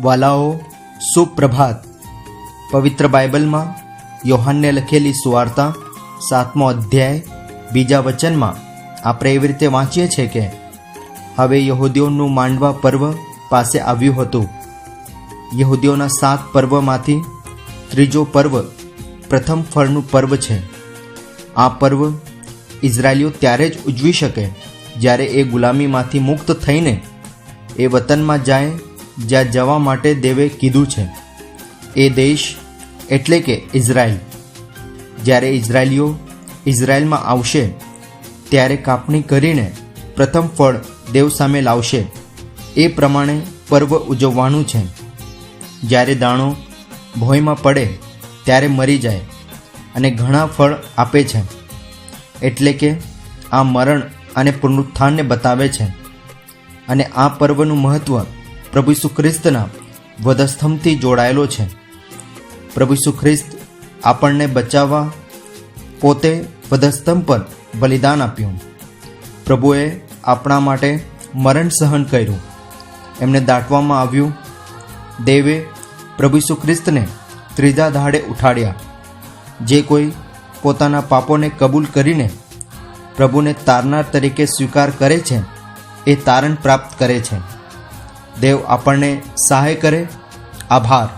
વાલાઓ, સુપ્રભાત. પવિત્ર બાઇબલમાં યોહાનને લખેલી સુવાર્તા 7મો અધ્યાય 2 વચનમાં આપણે એવી રીતે વાંચીએ છીએ કે હવે યહૂદીઓનું માંડવા પર્વ પાસે આવ્યું હતું. યહૂદીઓના 7 પર્વમાંથી ત્રીજો પર્વ પ્રથમ ફળનું પર્વ છે. આ પર્વ ઇઝરાયલીઓ ત્યારે જ ઉજવી શકે જ્યારે એ ગુલામીમાંથી મુક્ત થઈને એ વતનમાં જાય જ્યાં જવા માટે દેવે કીધું છે. એ દેશ એટલે કે ઇઝરાયલ. જ્યારે ઇઝરાયલીઓ ઇઝરાયલમાં આવશે ત્યારે કાપણી કરીને પ્રથમ ફળ દેવ સામે લાવશે. એ પ્રમાણે પર્વ ઉજવવાનું છે. જ્યારે દાણો ભોંયમાં પડે ત્યારે મરી જાય અને ઘણા ફળ આપે છે. એટલે કે આ મરણ અને પુનરુત્થાનને બતાવે છે. અને આ પર્વનું મહત્ત્વ પ્રભુ ઈસુ ખ્રિસ્તના વધસ્તંભથી જોડાયેલો છે. પ્રભુ ઈસુ ખ્રિસ્ત આપણને બચાવવા પોતે વધસ્તંભ પર બલિદાન આપ્યું. પ્રભુએ આપણા માટે મરણ સહન કર્યું. એમને દાટવામાં આવ્યું. દેવે પ્રભુ ઈસુ ખ્રિસ્તને ત્રીજા દાડે ઉઠાડ્યા. જે કોઈ પોતાના પાપોને કબૂલ કરીને પ્રભુને તારનાર તરીકે સ્વીકાર કરે છે એ તારણ પ્રાપ્ત કરે છે. દેવ આપણને સહાય કરે. આભાર.